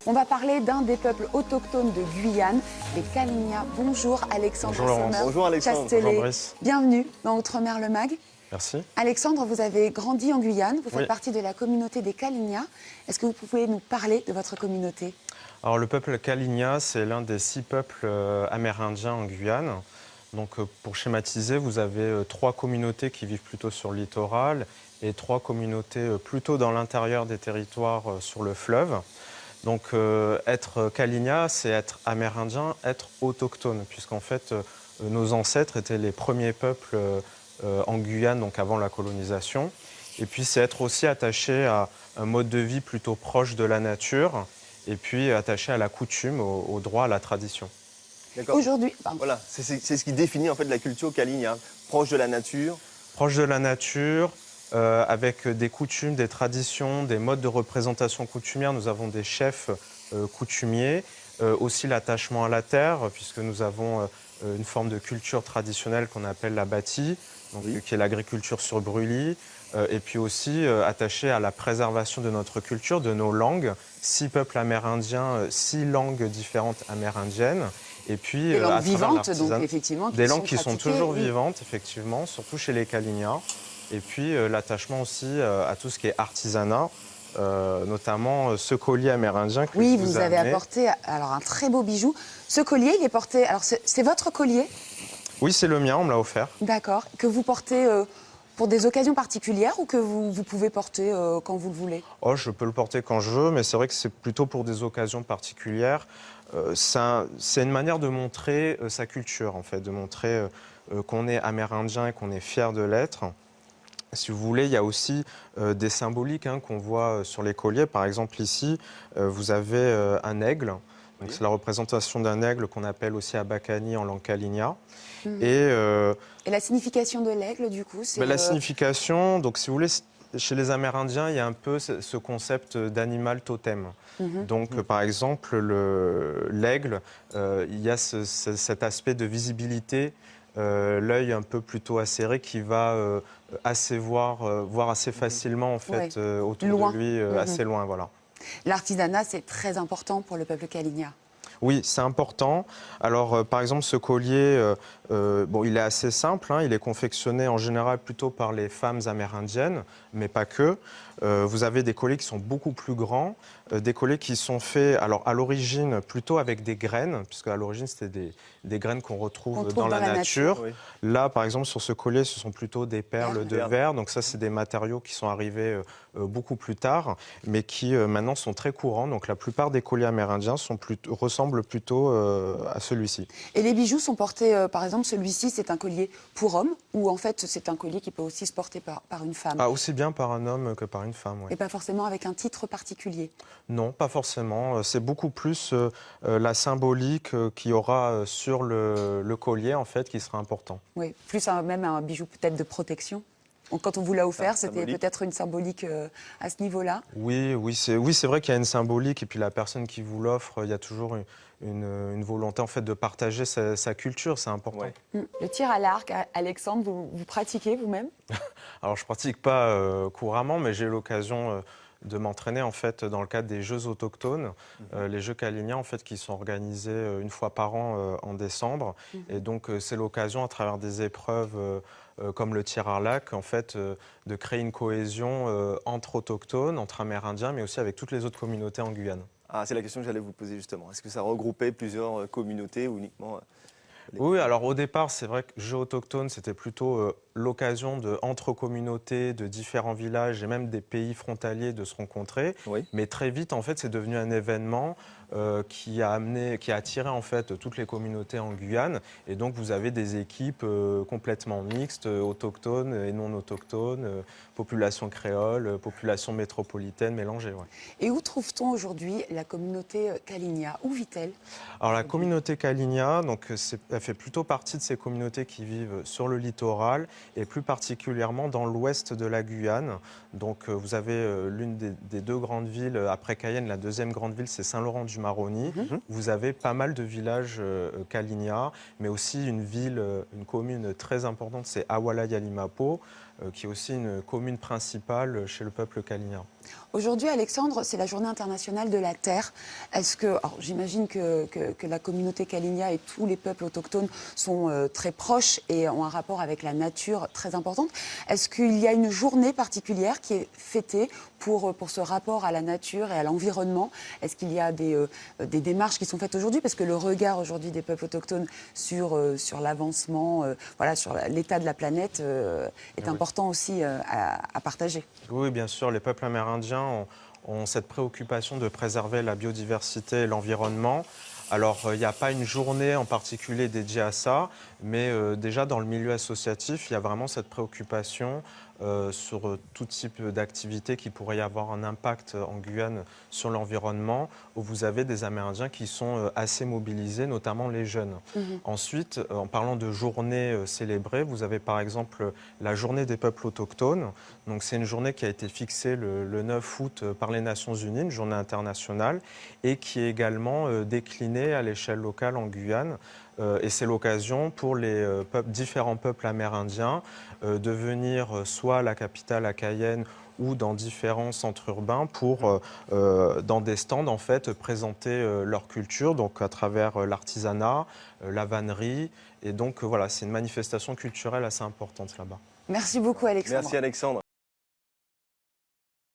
On va parler d'un des peuples autochtones de Guyane, les Kali'na. Bonjour Alexandre. Bonjour Laurence. Bonjour Alexandre. Chastelet. Bonjour Brice. Bienvenue dans Outre-mer le Mag. Merci. Alexandre, vous avez grandi en Guyane, vous faites Oui. partie de la communauté des Kali'na. Est-ce que vous pouvez nous parler de votre communauté? Alors le peuple Kali'na, c'est l'un des 6 peuples amérindiens en Guyane. Donc pour schématiser, vous avez 3 communautés qui vivent plutôt sur le littoral et 3 communautés plutôt dans l'intérieur des territoires sur le fleuve. Donc être Kali'na, c'est être amérindien, être autochtone, puisqu'en fait nos ancêtres étaient les premiers peuples en Guyane, donc avant la colonisation. Et puis c'est être aussi attaché à un mode de vie plutôt proche de la nature, et puis attaché à la coutume, au droit, à la tradition. D'accord. Aujourd'hui, Voilà, c'est ce qui définit en fait la culture Kali'na, proche de la nature. Proche de la nature, avec des coutumes, des traditions, des modes de représentation coutumière. Nous avons des chefs coutumiers, aussi l'attachement à la terre, puisque nous avons une forme de culture traditionnelle qu'on appelle la bâti, donc, Oui. qui est l'agriculture sur brûlis, et puis aussi attaché à la préservation de notre culture, de nos langues. 6 peuples amérindiens, 6 langues différentes amérindiennes. Et puis, des à langues travers vivantes, donc l'artisanat, effectivement. des langues qui sont pratiquées, toujours oui. vivantes, effectivement, surtout chez les Kali'na. Et puis l'attachement aussi à tout ce qui est artisanat, notamment ce collier amérindien que Oui, je vous ai avez amené. apporté alors, un très beau bijou. Ce collier, il est porté. Alors, c'est votre collier, Oui, c'est le mien, on me l'a offert. d'accord, que vous portez pour des occasions particulières ou que vous pouvez porter quand vous le voulez? Oh, je peux le porter quand je veux, mais c'est vrai que c'est plutôt pour des occasions particulières. C'est une manière de montrer sa culture, en fait, de montrer qu'on est amérindien et qu'on est fier de l'être. Si vous voulez, il y a aussi des symboliques qu'on voit sur les colliers. Par exemple, ici, vous avez un aigle. Donc, Oui. c'est la représentation d'un aigle qu'on appelle aussi abakani en langue Kali'na. Mhm. Et Et la signification de l'aigle, du coup, c'est la signification, donc si vous voulez, chez les Amérindiens, il y a un peu ce concept d'animal totem. Mhm. Donc, par exemple, l'aigle, il y a cet aspect de visibilité, l'œil un peu plutôt acéré qui va voir assez facilement en fait, autour Loin. de lui, assez loin, voilà. L'artisanat, c'est très important pour le peuple Kali'na. Oui, c'est important. Alors, par exemple, ce collier, bon, il est assez simple. Il est confectionné en général plutôt par les femmes amérindiennes, mais pas que. Vous avez des colliers qui sont beaucoup plus grands, des colliers qui sont faits, alors à l'origine plutôt avec des graines, puisque à l'origine c'était des graines qu'on retrouve dans la nature. Oui. Là, par exemple, sur ce collier, ce sont plutôt des perles de Perles. verre. Donc ça, c'est des matériaux qui sont arrivés beaucoup plus tard, mais qui maintenant sont très courants. Donc la plupart des colliers amérindiens ressemblent plutôt à celui-ci. Et les bijoux sont portés, par exemple, celui-ci, c'est un collier pour homme, ou en fait, c'est un collier qui peut aussi se porter par une femme, Ah, aussi bien par un homme que par une femme, oui. et pas forcément avec un titre particulier. Non, pas forcément. C'est beaucoup plus la symbolique qu'il y aura sur le collier, en fait, qui sera important. Oui, plus même un bijou peut-être de protection. Donc, quand on vous l'a offert, c'était symbolique. peut-être une symbolique à ce niveau-là. Oui, c'est vrai qu'il y a une symbolique, et puis la personne qui vous l'offre, il y a toujours une volonté, en fait, de partager sa culture, c'est important. Ouais. Le tir à l'arc, Alexandre, vous pratiquez vous-même? Alors, je ne pratique pas couramment, mais j'ai eu l'occasion de m'entraîner en fait dans le cadre des Jeux autochtones, les Jeux Kali'na en fait qui sont organisés une fois par an en décembre. Et donc c'est l'occasion à travers des épreuves comme le tir à l'arc en fait de créer une cohésion entre autochtones, entre Amérindiens, mais aussi avec toutes les autres communautés en Guyane. Ah, c'est la question que j'allais vous poser justement. Est-ce que ça regroupait plusieurs communautés ou uniquement Oui, alors au départ, c'est vrai que Jeux autochtones, c'était plutôt l'occasion entre communautés de différents villages et même des pays frontaliers de se rencontrer. Oui. Mais très vite, en fait, c'est devenu un événement qui a attiré en fait toutes les communautés en Guyane. Et donc, vous avez des équipes complètement mixtes, autochtones et non autochtones, population créole, population métropolitaine mélangée. Ouais. Et où trouve-t-on aujourd'hui la communauté Kali'na? Où vit-elle? Alors la communauté Kali'na, donc elle fait plutôt partie de ces communautés qui vivent sur le littoral et plus particulièrement dans l'ouest de la Guyane. Donc vous avez l'une des 2 grandes villes après Cayenne, la 2e grande ville, c'est Saint-Laurent-du-Maroni. Vous avez pas mal de villages Kali'na, mais aussi une commune très importante, c'est Awala Yalimapo, qui est aussi une commune principale chez le peuple Kali'na. Aujourd'hui, Alexandre, c'est la journée internationale de la Terre. Est-ce que, alors, j'imagine que la communauté Kalinia et tous les peuples autochtones sont très proches et ont un rapport avec la nature très importante. Est-ce qu'il y a une journée particulière qui est fêtée pour ce rapport à la nature et à l'environnement? Est-ce qu'il y a des démarches qui sont faites aujourd'hui? Parce que le regard aujourd'hui des peuples autochtones sur l'avancement, voilà, sur l'état de la planète est important aussi à partager. Oui, bien sûr, les peuples amérindiens ont cette préoccupation de préserver la biodiversité et l'environnement. Alors, il n'y a pas une journée en particulier dédiée à ça, mais déjà dans le milieu associatif, il y a vraiment cette préoccupation sur tout type d'activité qui pourrait y avoir un impact en Guyane sur l'environnement, où vous avez des Amérindiens qui sont assez mobilisés, notamment les jeunes. Ensuite, en parlant de journées célébrées, vous avez par exemple la journée des peuples autochtones. Donc, c'est une journée qui a été fixée le 9 août par les Nations Unies, une journée internationale, et qui est également déclinée à l'échelle locale en Guyane. Et c'est l'occasion pour les différents peuples amérindiens de venir soit à la capitale, à Cayenne, ou dans différents centres urbains pour, dans des stands, en fait, présenter leur culture, donc à travers l'artisanat, la vannerie. Et donc, voilà, c'est une manifestation culturelle assez importante là-bas. Merci beaucoup, Alexandre. Merci Alexandre.